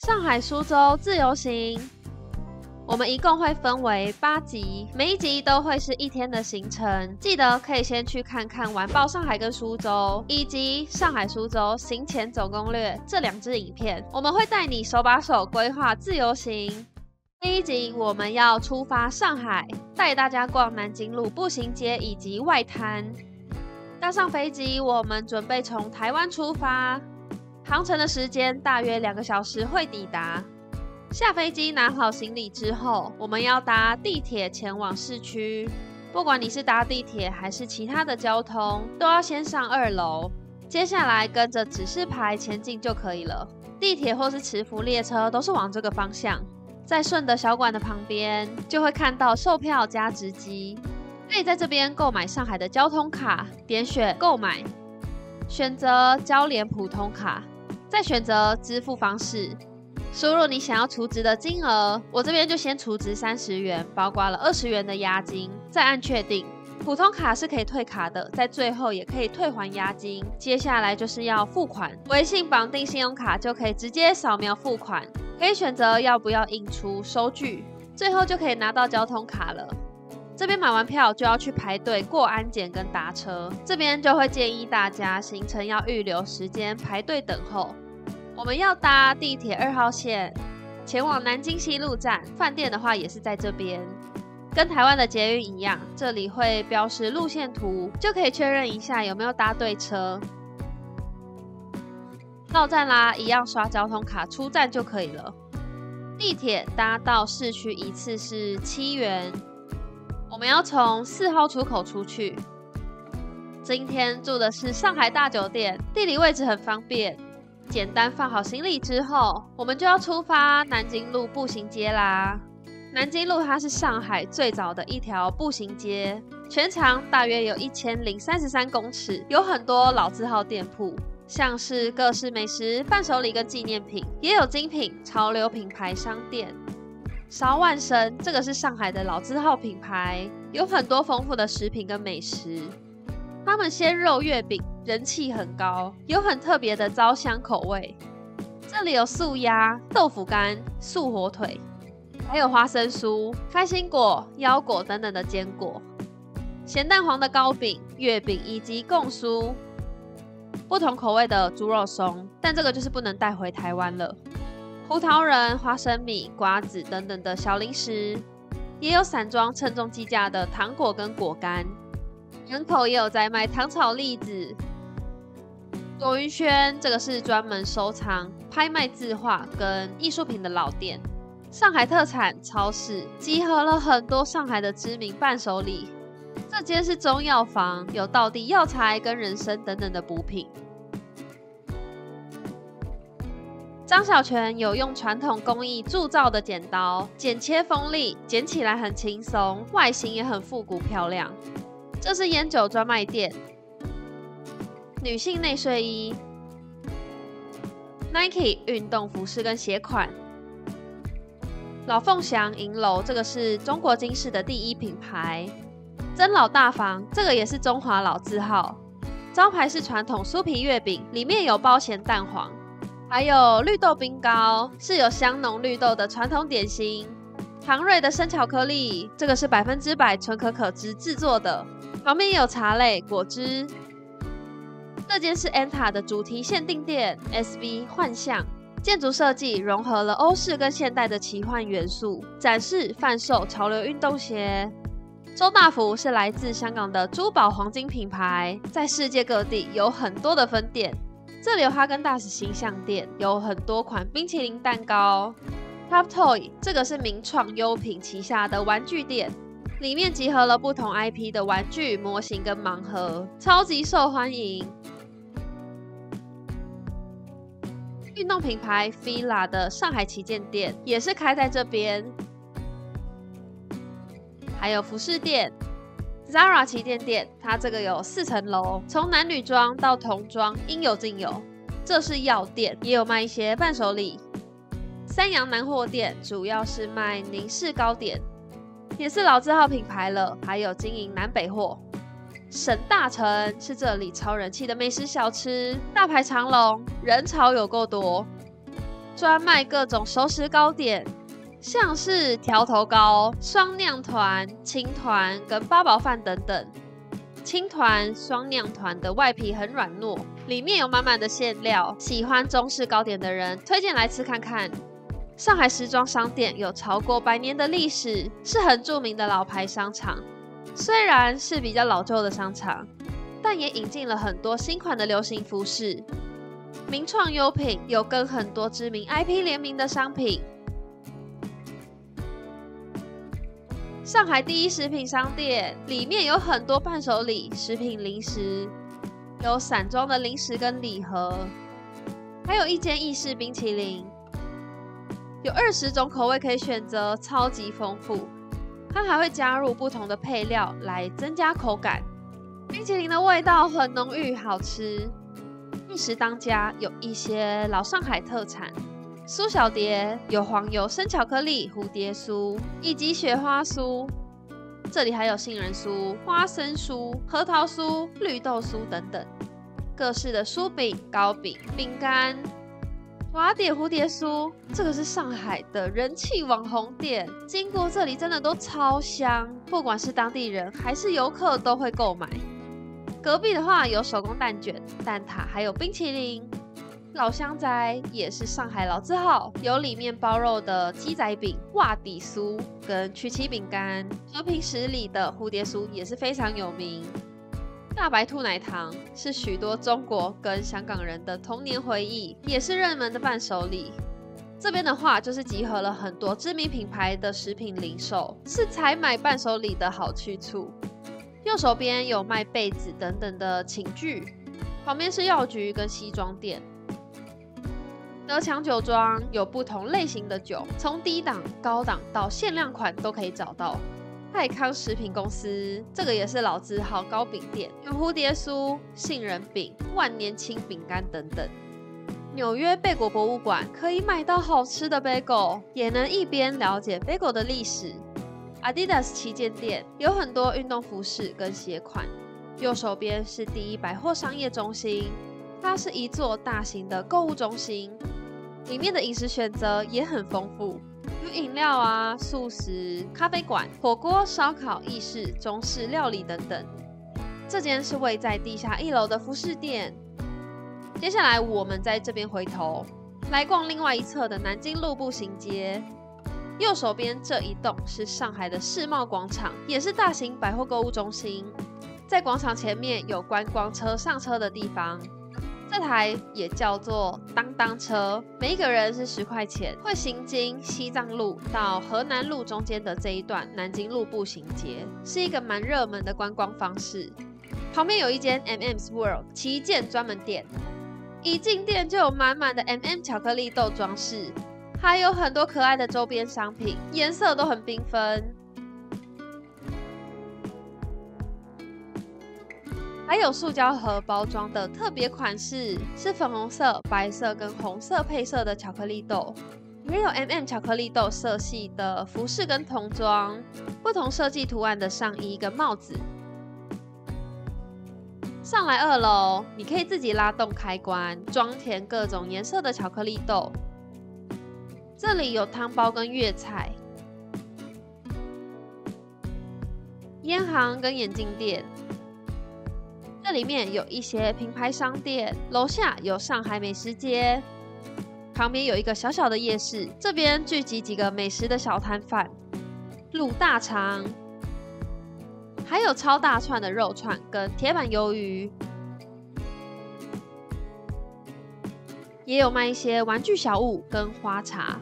上海、苏州自由行，我们一共会分为8集，每一集都会是1天的行程。记得可以先去看看完爆上海跟苏州，以及上海、苏州行前总攻略这2支影片，我们会带你手把手规划自由行。第1集我们要出发上海，带大家逛南京路步行街以及外滩。搭上飞机，我们准备从台湾出发，航程的时间大约2个小时会抵达。下飞机拿好行李之后，我们要搭地铁前往市区。不管你是搭地铁还是其他的交通，都要先上2楼，接下来跟着指示牌前进就可以了。地铁或是磁浮列车都是往这个方向。在顺德小馆的旁边，就会看到售票加值机，可以在这边购买上海的交通卡，点选购买，选择交联普通卡，再选择支付方式，输入你想要储值的金额，我这边就先储值30元，包括了20元的押金，再按确定。普通卡是可以退卡的，在最后也可以退还押金。接下来就是要付款，微信绑定信用卡就可以直接扫描付款，可以选择要不要印出收据，最后就可以拿到交通卡了。这边买完票就要去排队过安检跟搭车，这边就会建议大家行程要预留时间排队等候。我们要搭地铁2号线前往南京西路站，饭店的话也是在这边。跟台湾的捷运一样，这里会标示路线图，就可以确认一下有没有搭对车。到站啦，一样刷交通卡出站就可以了。地铁搭到市区一次是7元。我们要从4号出口出去。今天住的是上海大酒店，地理位置很方便。简单放好行李之后，我们就要出发南京路步行街啦。南京路它是上海最早的一条步行街，全长大约有1033公尺，有很多老字号店铺，像是各式美食、伴手礼跟纪念品，也有精品、潮流品牌商店。邵万生这个是上海的老字号品牌，有很多丰富的食品跟美食。他们鲜肉月饼人气很高，有很特别的糟香口味。这里有素鸭、豆腐干、素火腿，还有花生酥、开心果、腰果等等的坚果，咸蛋黄的糕饼、月饼以及贡酥，不同口味的猪肉松，但这个就是不能带回台湾了。胡桃仁、花生米、瓜子等等的小零食，也有散装称重计价的糖果跟果干。人口也有在卖糖炒栗子。朵云轩这个是专门收藏、拍卖字画跟艺术品的老店。上海特产超市集合了很多上海的知名伴手礼。这间是中药房，有道地药材跟人参等等的补品。张小泉有用传统工艺铸造的剪刀，剪切锋利，剪起来很轻松，外形也很复古漂亮。这是烟酒专卖店，女性内睡衣、Nike 运动服饰跟鞋款。老凤祥银楼这个是中国金饰的第1品牌。曾老大房这个也是中华老字号，招牌是传统酥皮月饼，里面有包咸蛋黄。还有绿豆冰糕，是有香浓绿豆的传统点心。唐瑞的生巧克力，这个是100%纯可可脂制作的，旁边也有茶类、果汁。这间是 ANTA 的主题限定店 SB 幻象，建筑设计融合了欧式跟现代的奇幻元素，展示贩售潮流运动鞋。周大福是来自香港的珠宝黄金品牌，在世界各地有很多的分店。这里有哈根达斯形象店，有很多款冰淇淋蛋糕。Top Toy 这个是名创优品旗下的玩具店，里面集合了不同 IP 的玩具、模型跟盲盒，超级受欢迎。运动品牌 Fila 的上海旗舰店也是开在这边，还有服饰店 Zara 旗舰店，它这个有4层楼，从男女装到童装应有尽有。这是药店，也有卖一些伴手礼。三洋南货店主要是卖宁式糕点，也是老字号品牌了，还有经营南北货。沈大成是这里超人气的美食小吃，大排长龙，人潮有够多。专卖各种熟食糕点，像是条头糕、双酿团、青团跟八宝饭等等。青团、双酿团的外皮很软糯，里面有满满的馅料。喜欢中式糕点的人，推荐来吃看看。上海时装商店有超过100年的历史，是很著名的老牌商场。虽然是比较老旧的商场，但也引进了很多新款的流行服饰。名创优品有跟很多知名 IP 联名的商品。上海第一食品商店里面有很多伴手礼、食品零食，有散装的零食跟礼盒，还有一间意式冰淇淋，有20种口味可以选择，超级丰富。它还会加入不同的配料来增加口感。冰淇淋的味道很浓郁，好吃。一时当家有一些老上海特产。酥小碟有黄油生巧克力、蝴蝶酥以及雪花酥，这里还有杏仁酥、花生酥、核桃酥、绿豆酥等等。各式的酥饼、糕饼、饼干。瓦点蝴蝶酥，这个是上海的人气网红店，经过这里真的都超香，不管是当地人还是游客都会购买。隔壁的话有手工蛋卷、蛋挞，还有冰淇淋。老乡仔也是上海老字号，有里面包肉的鸡仔饼、袜底酥跟曲奇饼干。和平10里的蝴蝶酥也是非常有名。大白兔奶糖是许多中国跟香港人的童年回忆，也是热门的伴手礼。这边的话就是集合了很多知名品牌的食品零售，是采买伴手礼的好去处。右手边有卖被子等等的寝具，旁边是药局跟西装店。德强酒庄有不同类型的酒，从低档、高档到限量款都可以找到。泰康食品公司这个也是老字号糕饼店，有蝴蝶酥、杏仁饼、万年青饼干等等。纽约贝果博物馆可以买到好吃的贝果，也能一边了解贝果的历史。Adidas 旗舰店有很多运动服饰跟鞋款。右手边是第一百货商业中心，它是一座大型的购物中心，里面的饮食选择也很丰富，有饮料啊、素食、咖啡馆、火锅、烧烤、意式、中式料理等等。这间是位在地下1楼的服饰店。接下来我们在这边回头来逛另外一侧的南京路步行街。右手边这一栋是上海的世贸广场，也是大型百货购物中心。在广场前面有观光车上车的地方，这台也叫做当当车，每一个人是10块钱，会行经西藏路到河南路中间的这一段南京路步行街，是一个蛮热门的观光方式。旁边有一间 M&M's World 旗舰专门店，一进店就有满满的 M&M 巧克力豆装饰，还有很多可爱的周边商品，颜色都很缤纷。还有塑胶盒包装的特别款式，是粉红色、白色跟红色配色的巧克力豆，也有 M&M 巧克力豆色系的服饰跟童装，不同设计图案的上衣跟帽子。上来2楼，你可以自己拉动开关，装填各种颜色的巧克力豆。这里有汤包跟粤菜，烟行跟眼镜店。这里面有一些品牌商店，楼下有上海美食街，旁边有一个小小的夜市，这边聚集几个美食的小摊贩，卤大肠，还有超大串的肉串跟铁板鱿鱼，也有卖一些玩具小物跟花茶。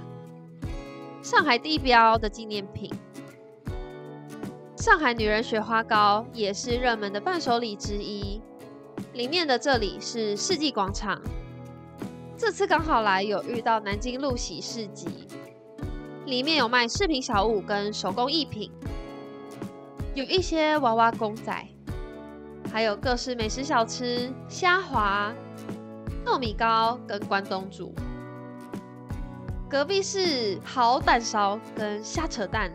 上海地标的纪念品，上海女人雪花糕也是热门的伴手礼之一。里面的这里是世纪广场，这次刚好来有遇到南京路喜市集，里面有卖饰品小物跟手工艺品，有一些娃娃公仔，还有各式美食小吃，虾滑、糯米糕跟关东煮。隔壁是蚝蛋烧跟虾扯蛋，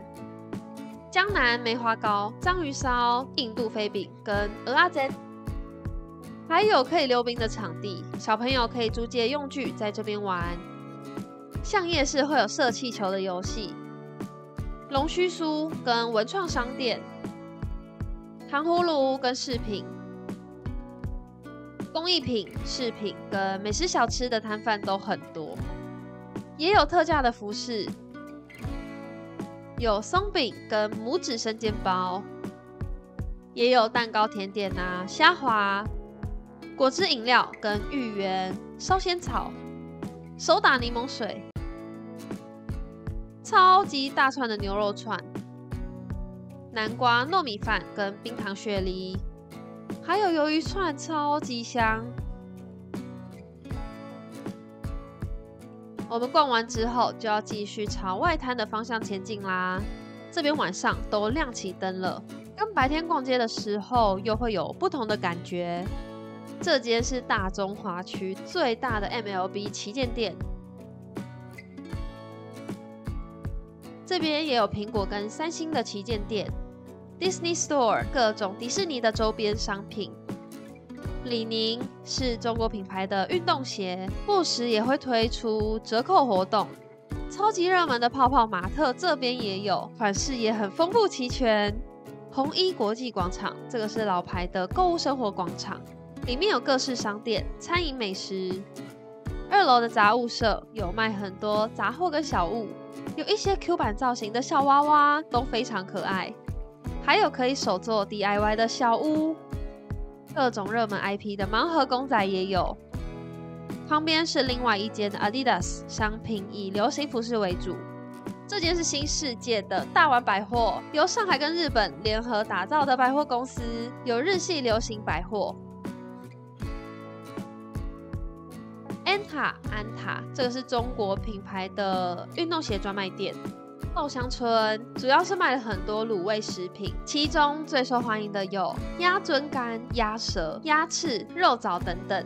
江南梅花糕、章鱼烧、印度飞饼跟蚵仔煎，还有可以溜冰的场地，小朋友可以租借用具在这边玩。像夜市会有射气球的游戏，龙须酥跟文创商店，糖葫芦跟饰品，工艺品、饰品跟美食小吃的摊贩都很多，也有特价的服饰，有松饼跟拇指生煎包，也有蛋糕、甜点啊、虾滑、果汁饮料跟芋圆、烧仙草、手打柠檬水，超级大串的牛肉串，南瓜糯米饭跟冰糖雪梨，还有鱿鱼串，超级香。我们逛完之后，就要继续朝外滩的方向前进啦。这边晚上都亮起灯了，跟白天逛街的时候又会有不同的感觉。这间是大中华区最大的 MLB 旗舰店，这边也有苹果跟三星的旗舰店 ，Disney Store 各种迪士尼的周边商品。李宁是中国品牌的运动鞋，不时也会推出折扣活动。超级热门的泡泡玛特这边也有，款式也很丰富齐全。弘一国际广场，这个是老牌的购物生活广场，里面有各式商店、餐饮美食。2楼的杂物社有卖很多杂货跟小物，有一些 Q 版造型的小娃娃都非常可爱，还有可以手做 DIY 的小屋。各种热门 IP 的盲盒公仔也有，旁边是另外一间 Adidas 商品，以流行服饰为主。这间是新世界的大丸百货，由上海跟日本联合打造的百货公司，有日系流行百货。安踏，这个是中国品牌的运动鞋专卖店。稻香村主要是卖了很多卤味食品，其中最受欢迎的有鸭胗肝、鸭舌、鸭翅、肉枣等等。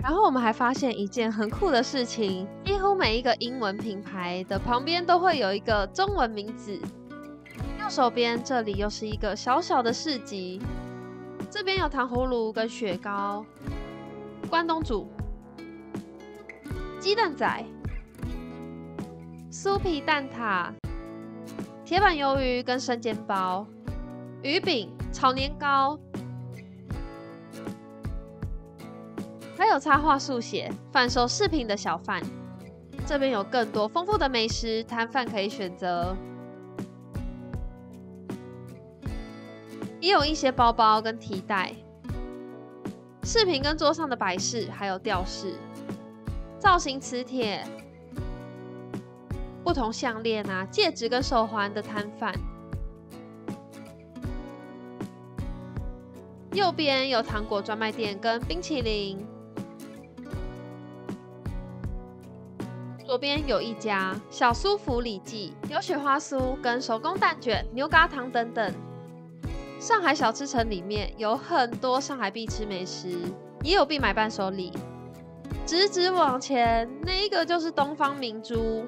然后我们还发现一件很酷的事情，几乎每一个英文品牌的旁边都会有一个中文名字。右手边这里又是一个小小的市集，这边有糖葫芦跟雪糕、关东煮、鸡蛋仔、酥皮蛋挞、铁板鱿鱼跟生煎包、鱼饼、炒年糕，还有插画速写、贩售饰品的小贩。这边有更多丰富的美食摊贩可以选择，也有一些包包跟提袋、饰品跟桌上的摆饰，还有吊饰、造型磁铁、不同项链啊、戒指跟手环的摊贩。右边有糖果专卖店跟冰淇淋，左边有一家小酥福礼记，有雪花酥跟手工蛋卷、牛轧糖等等。上海小吃城里面有很多上海必吃美食，也有必买伴手礼。直直往前，那一个就是东方明珠。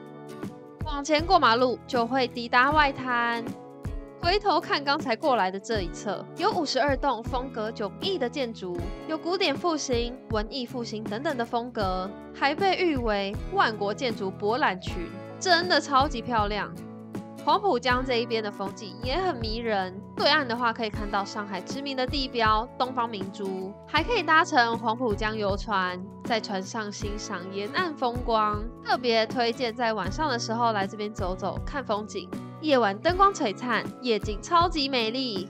往前过马路就会抵达外滩。回头看刚才过来的这一侧，有52栋风格迥异的建筑，有古典复兴、文艺复兴等等的风格，还被誉为万国建筑博览群，真的超级漂亮。黄浦江这一边的风景也很迷人，对岸的话可以看到上海知名的地标东方明珠，还可以搭乘黄浦江游船，在船上欣赏沿岸风光。特别推荐在晚上的时候来这边走走看风景，夜晚灯光璀璨，夜景超级美丽，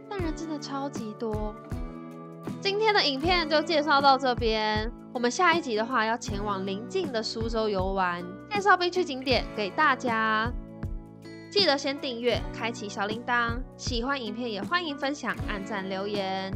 但人真的超级多。今天的影片就介绍到这边，我们下一集的话要前往邻近的苏州游玩，介绍必去景点给大家。记得先订阅，开启小铃铛。喜欢影片也欢迎分享、按赞、留言。